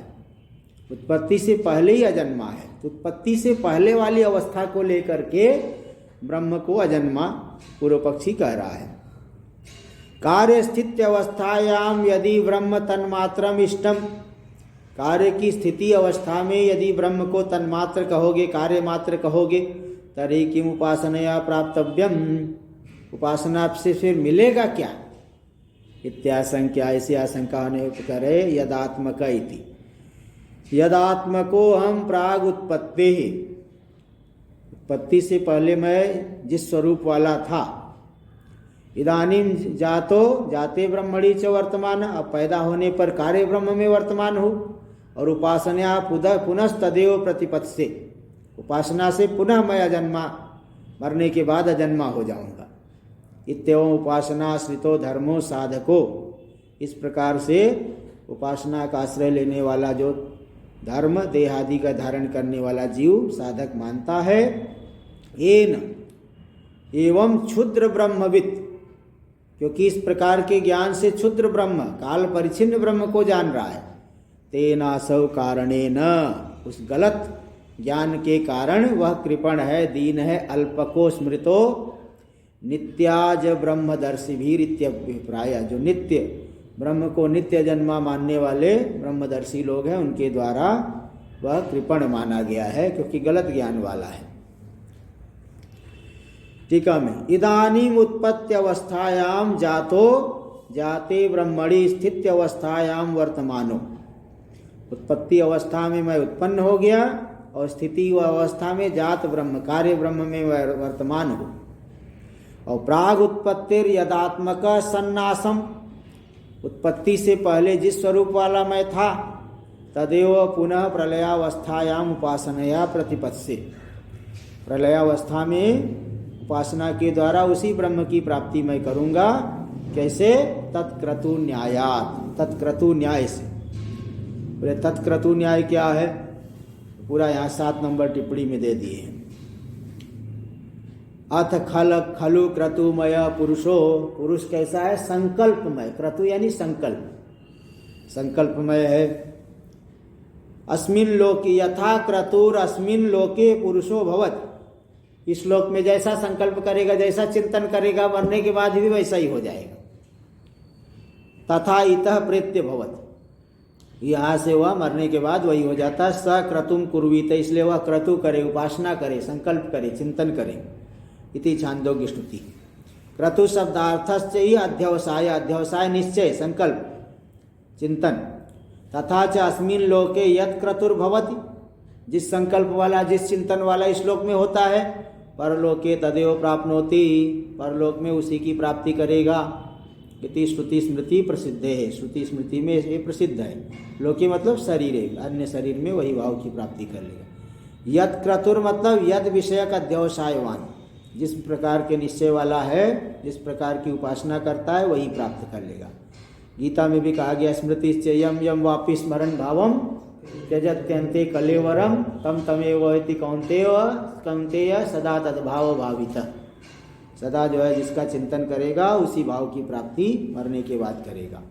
उत्पत्ति से पहले ही अजन्मा है। तो उत्पत्ति से पहले वाली अवस्था को लेकर के ब्रह्म को अजन्मा पूर्व पक्षी कह रहा है। कार्य स्थित्य अवस्थायाम यदि ब्रह्म तन्मात्रम इष्टम। कार्य की स्थिति अवस्था में यदि ब्रह्म को तन्मात्र कहोगे, कार्य मात्र कहोगे, तर्हि किम उपासनया प्राप्तव्यम। उपासना से फिर मिलेगा क्या? इत्याशंका, ऐसी आशंका होने करे यदात्मक इति। यदात्मको हम प्राग उत्पत्ति, उत्पत्ति से पहले मैं जिस स्वरूप वाला था। इदानीम जातो जाते ब्रह्मणि च वर्तमान, अब पैदा होने पर कार्य ब्रह्म में वर्तमान हो। और उपासना पुनः तदेव प्रतिपत्से, उपासना से पुनः मैं अजन्मा, मरने के बाद अजन्मा हो जाऊंगा। इत्येवं उपासना श्रितो धर्मो साधको। इस प्रकार से उपासना का आश्रय लेने वाला जो धर्म देहादि का धारण करने वाला जीव साधक मानता है। एन एवं क्षुद्र ब्रह्मविद, क्योंकि इस प्रकार के ज्ञान से क्षुद्र ब्रह्म, काल परिच्छिन्न ब्रह्म को जान रहा है। तेनासौ कारणेन, उस गलत ज्ञान के कारण वह कृपण है, दीन है, अल्पको स्मृतो नित्याज ब्रह्मदर्शी भी इत्यभिप्राय। जो नित्य ब्रह्म को नित्य जन्मा मानने वाले ब्रह्मदर्शी लोग हैं, उनके द्वारा वह कृपण माना गया है, क्योंकि गलत ज्ञान वाला है। टीका में इदानीम उत्पत्ति अवस्थायाम जातो जाते ब्रह्मणि स्थित्य अवस्थायाम वर्तमानो। उत्पत्ति अवस्था में मैं उत्पन्न हो गया और स्थिति अवस्था में जात ब्रह्म, कार्य ब्रह्म में वर्तमान हूँ। और प्राग उत्पत्तिर यदात्मक सन्नासम, उत्पत्ति से पहले जिस स्वरूप वाला मैं था, तदेव पुनः प्रलयावस्थायाम उपासनया प्रतिपत्से। प्रलयावस्था में उपासना के द्वारा उसी ब्रह्म की प्राप्ति मैं करूँगा। कैसे? तत्क्रतु न्यायात, तत्क्रतु न्याय से। बोले तत्क्रतु न्याय क्या है? पूरा यहाँ 7 नंबर टिप्पणी में दे दिए हैं। अथ खलु क्रतुमय पुरुषो, पुरुष कैसा है? संकल्पमय। क्रतु यानी संकल्प, संकल्पमय है। अस्मिन लोके यथा क्रतुर अस्मिन लोके पुरुषो भवत। इस लोक में जैसा संकल्प करेगा, जैसा चिंतन करेगा, मरने के बाद भी वैसा ही हो जाएगा। तथा इतः प्रेत्य भवत, यहाँ से वह मरने के बाद वही हो जाता है। स क्रतुम कुर्वीत, इसलिए वह क्रतु करे, उपासना करे, संकल्प करे, चिंतन करे। इति छांदोग्य श्रुति। क्रतु शब्दार्थस्य ही अध्यवसाय, अध्यवसाय निश्चय, संकल्प, चिंतन। तथा च अस्मिन् लोके यत् क्रतुर्भवति, जिस संकल्प वाला, जिस चिंतन वाला इस लोक में होता है, परलोके तदेव प्राप्नोति, परलोक में उसी की प्राप्ति करेगा। इति श्रुति स्मृति प्रसिद्ध है, श्रुति स्मृति में ये प्रसिद्ध है। लोके मतलब शरीर है, अन्य शरीर में वही भाव की प्राप्ति कर लेगा। यत् क्रतुर मतलब यद विषयक अध्यवसायवान, जिस प्रकार के निश्चय वाला है, जिस प्रकार की उपासना करता है, वही प्राप्त कर लेगा। गीता में भी कहा गया, स्मृति यम यम वापि स्मरण भावम त्यजत्यन्ते कलेवरम तम तमेव इति कौन्तेय सदा तद्भाव भावितः। सदा जो है जिसका चिंतन करेगा उसी भाव की प्राप्ति मरने के बाद करेगा।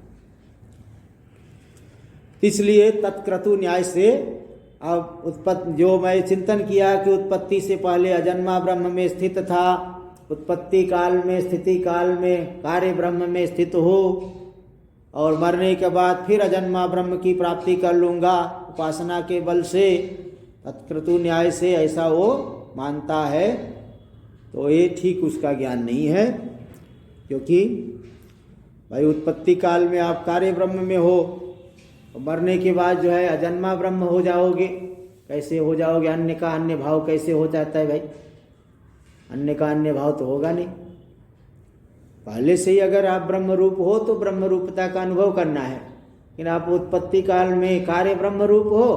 इसलिए तत्क्रतु न्याय से अब उत्पत्ति, जो मैं चिंतन किया कि उत्पत्ति से पहले अजन्मा ब्रह्म में स्थित था, उत्पत्ति काल में, स्थिति काल में कार्य ब्रह्म में स्थित हो, और मरने के बाद फिर अजन्मा ब्रह्म की प्राप्ति कर लूँगा उपासना के बल से, तत्क्रतु न्याय से ऐसा वो मानता है, तो ये ठीक उसका ज्ञान नहीं है। क्योंकि भाई उत्पत्ति काल में आप कार्य ब्रह्म में हो, मरने के बाद जो है अजन्मा ब्रह्म हो जाओगे। कैसे हो जाओगे? अन्य का अन्य भाव कैसे हो जाता है भाई? अन्य का अन्य भाव तो होगा नहीं। पहले से ही अगर आप ब्रह्म रूप हो तो ब्रह्म रूपता का अनुभव करना है। लेकिन आप उत्पत्ति काल में कार्य ब्रह्म रूप हो,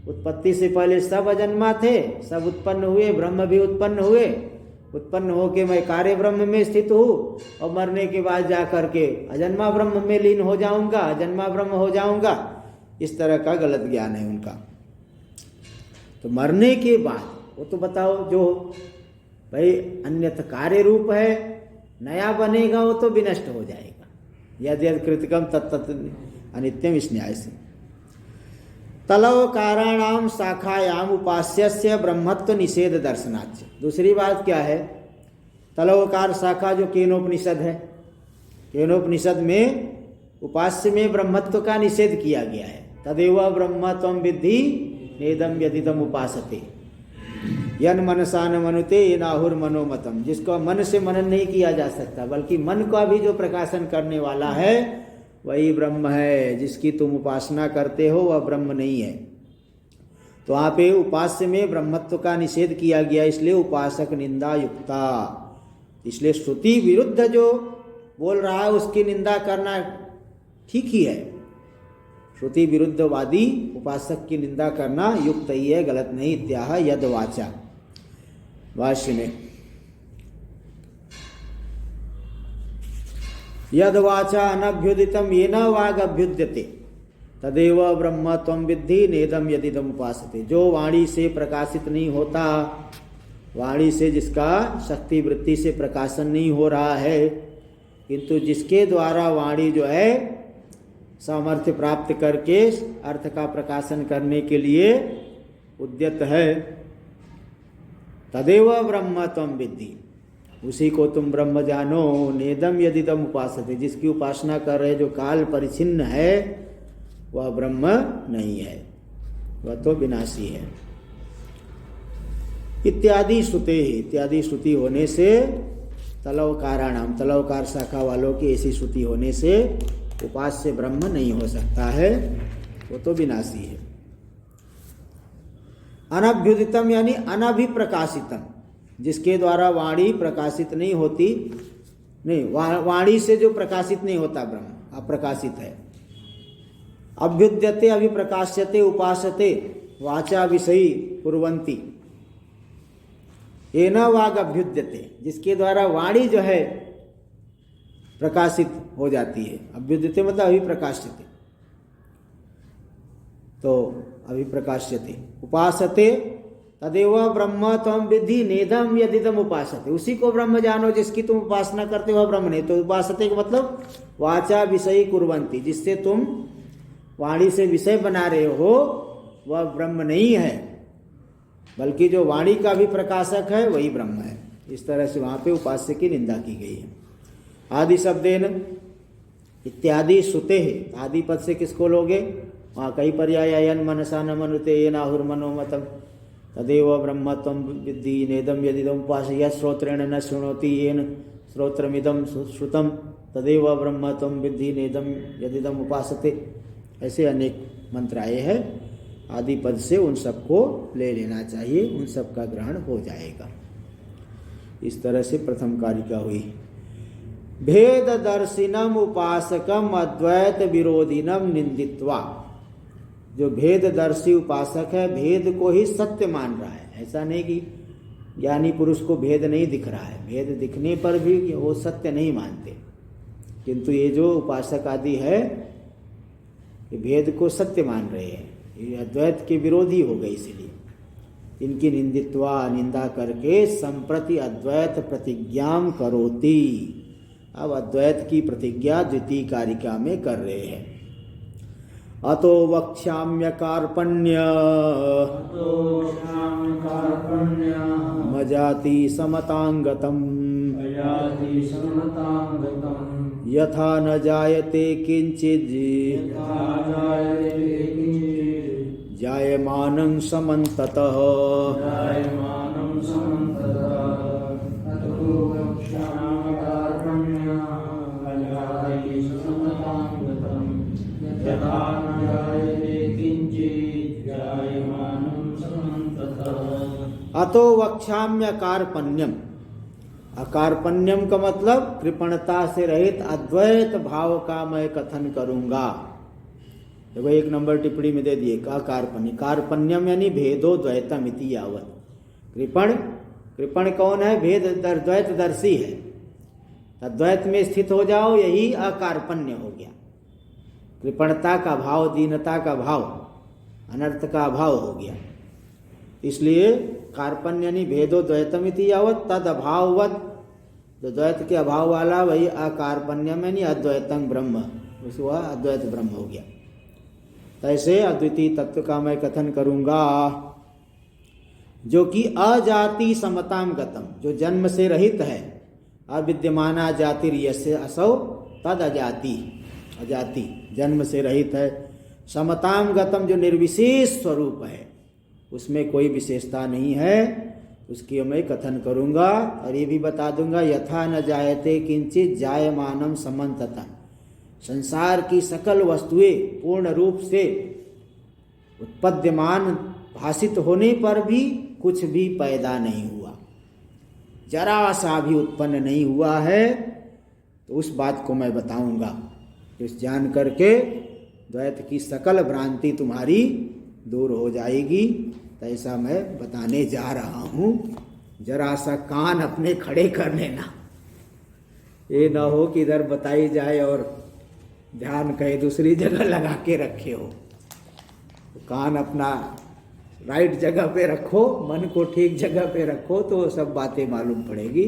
उत्पत्ति से पहले सब अजन्मा थे, सब उत्पन्न हुए, ब्रह्म भी उत्पन्न हुए, उत्पन्न होके मैं कार्य ब्रह्म में स्थित हूँ, और मरने के बाद जा करके अजन्मा ब्रह्म में लीन हो जाऊंगा, अजन्मा ब्रह्म हो जाऊंगा। इस तरह का गलत ज्ञान है उनका। तो मरने के बाद वो तो बताओ, जो भाई अन्यथा कार्य रूप है, नया बनेगा वो तो विनष्ट हो जाएगा। यद यद कृतिकम तत्त अनित्यम, इस न्याय से। तलव काराणाम शाखायाम उपास्यस्य ब्रह्मत्व निषेध दर्शनाच। दूसरी बात क्या है? तलवकार शाखा जो केनोपनिषद है, केनोपनिषद में उपास्य में ब्रह्मत्व का निषेध किया गया है। तदेव ब्रह्म त्वं विद्धि नेदम यदिदम उपासते यन मनसा न मनुते ये नाहुर मनोमतम। जिसको मन से मनन नहीं किया जा सकता, बल्कि मन का भी जो प्रकाशन करने वाला है वही ब्रह्म है। जिसकी तुम उपासना करते हो वह ब्रह्म नहीं है। तो वहाँ पे उपास्य में ब्रह्मत्व का निषेध किया गया, इसलिए उपासक निंदा युक्ता। इसलिए श्रुति विरुद्ध जो बोल रहा है उसकी निंदा करना ठीक ही है। श्रुति विरुद्धवादी उपासक की निंदा करना युक्त ही है, गलत नहीं। इत्याह यद वाचा। भाष्य में यद वाचा अनभ्युदितम येन वाग अभ्युद्यते तदेव ब्रह्म त्वं विद्धि नेदम यदिदम उपासते। जो वाणी से प्रकाशित नहीं होता, वाणी से जिसका शक्ति वृत्ति से प्रकाशन नहीं हो रहा है, किंतु जिसके द्वारा वाणी जो है सामर्थ्य प्राप्त करके अर्थ का प्रकाशन करने के लिए उद्यत है, तदेव ब्रह्म त्वं विद्धि, उसी को तुम ब्रह्म जानो। नेदम यदिदम उपासते, जिसकी उपासना कर रहे जो काल परिचिन्न है वह ब्रह्म नहीं है, वह तो विनाशी है। इत्यादि श्रुते, इत्यादि श्रुति होने से तलवकाराणाम, तलवकार शाखा वालों की ऐसी श्रुति होने से उपास्य ब्रह्म नहीं हो सकता है, वो तो विनाशी है। अनभ्युदितम यानी अनभिप्रकाशितम, जिसके द्वारा वाणी प्रकाशित नहीं होती, नहीं वाणी से जो प्रकाशित नहीं होता ब्रह्म अप्रकाशित है। अभ्युद्यते अभिप्रकाश्यते उपासते वाचा विषयी कुर्वन्ति येन वाग अभ्युद्यते, जिसके द्वारा वाणी जो है प्रकाशित हो जाती है। अभ्युद्यते मतलब अभिप्रकाश्यते, तो अभिप्रकाश्यते। उपासते तदेव ब्रह्म त्वं विद्धि नेदम यदिदम उपासते, उसी को ब्रह्म जानो जिसकी तुम उपासना करते हो ब्रह्म नहीं। तो उपासते का मतलब वाचा विषयी कुर्वन्ति, जिससे तुम वाणी से विषय बना रहे हो वह ब्रह्म नहीं है, बल्कि जो वाणी का भी प्रकाशक है वही ब्रह्म है। इस तरह से वहाँ पे उपास्य की निंदा की गई है। आदि शब्देन इत्यादि श्रुते है, आदि पद से किसको लोगे? वहाँ कई पर्याय अयन मनसा न मनुते ये नाहुर्मनोमतम तदेव ब्रह्म त्वं विद्धि नेदम यदिदम उपास्य श्रोत्रेण न शृणोति येन श्रोत्रमिदम श्रुतम तदेव ब्रह्म त्वं विद्धि नेदम यदिदम उपासते। ऐसे अनेक मंत्र आए हैं। आदि पद से उन सबको ले लेना चाहिए, उन सब का ग्रहण हो जाएगा। इस तरह से प्रथम कारिका हुई। भेद दर्शिनम उपासकम अद्वैत विरोधिनम निंदित्वा। जो भेददर्शी उपासक है, भेद को ही सत्य मान रहा है। ऐसा नहीं कि ज्ञानी पुरुष को भेद नहीं दिख रहा है, भेद दिखने पर भी वो सत्य नहीं मानते। किंतु ये जो उपासक आदि है, ये भेद को सत्य मान रहे हैं, ये अद्वैत के विरोधी हो गए। इसलिए इनकी निंदित्वा, निंदा करके संप्रति अद्वैत प्रतिज्ञाम करोति। अब अद्वैत की प्रतिज्ञा द्वितीय कारिका में कर रहे हैं। अतो वक्ष्याम्य कार्पण्य मजाति समतांगतम यथा न जायते किंचित् जायमानं समन्ततः। अतो वक्ष्याम्य कार्पण्यम। अकार्पण्यम का मतलब कृपणता से रहित अद्वैत भाव का मैं कथन करूंगा। देखो 1 नंबर टिप्पणी में दे दिए अकार्पण्य। कार्पण्यम यानी भेदो द्वैतम इति यावत। कृपण कौन है? भेद द्वैत दर्शी है। अद्वैत में स्थित हो जाओ, यही अकार्पण्य हो गया। कृपणता का भाव, दीनता का भाव, अनर्थ का भाव हो गया। इसलिए कार्पण्य यानी भेदो द्वैतमिति यावत तद अभाववत। जो द्वैत के अभाव वाला वही अकार्पण्यम यानी अद्वैतम ब्रह्म, वह अद्वैत ब्रह्म हो गया। तैसे अद्वितीय तत्व का मैं कथन करूंगा, जो कि अजाति समताम गतम, जो जन्म से रहित है। अविद्यमाना जातिर्यस्य असौ तद अजाति, अजाति जन्म से रहित है। समताम गतम जो निर्विशेष स्वरूप है, उसमें कोई विशेषता नहीं है, उसकी मैं कथन करूंगा। और ये भी बता दूंगा, यथा न जायते किंचित जायमानम समन्ततः। संसार की सकल वस्तुएं पूर्ण रूप से उत्पद्यमान भासित होने पर भी कुछ भी पैदा नहीं हुआ, जरा सा भी उत्पन्न नहीं हुआ है। तो उस बात को मैं बताऊंगा। इस जान करके द्वैत की सकल भ्रांति तुम्हारी दूर हो जाएगी। तो ऐसा मैं बताने जा रहा हूँ। जरा सा कान अपने खड़े कर लेना, ये ना हो कि इधर बताई जाए और ध्यान कहीं दूसरी जगह लगा के रखे हो। कान अपना राइट जगह पे रखो, मन को ठीक जगह पे रखो, तो सब बातें मालूम पड़ेगी।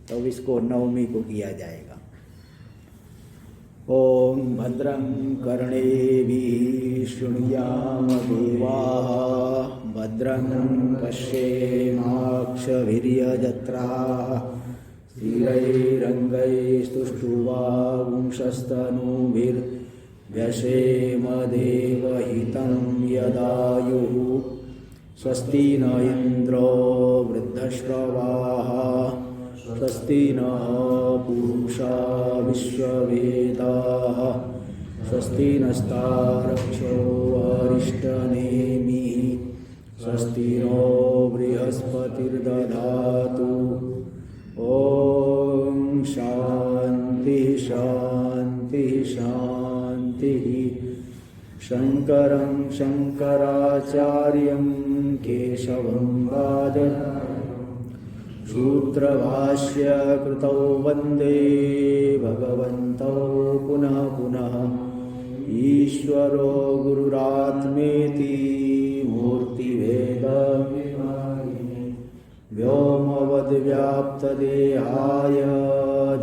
तो इसको नवमी को किया जाएगा। ओम भद्रं कर्णेभिः शृणुयाम देवाः, भद्रं पश्येमाक्षभिर्यजत्राः, स्थिरैरङ्गैस्तुष्टुवागुंशस्तनूभिर्व्यसेम देवहितं यदायुः। स्वस्ति न इन्द्रो वृद्धश्रवाः, स्वस्ति न पूषा विश्ववेदाः, स्वस्ति नस्तारक्षो अरिष्टनेमिः, स्वस्ति नो बृहस्पतिर्दधातु। ॐ शान्ति शान्ति शान्तिः। शङ्करं शङ्कराचार्यं केशवं बादरायणं सूत्रभाष्य कृतौ वन्दे भगवन्तौ पुनः पुनः। ईश्वरो गुरुरात्मेति मूर्तिभेदविभागिने व्योमवद्व्याप्तदेहाय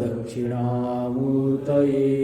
दक्षिणामूर्तये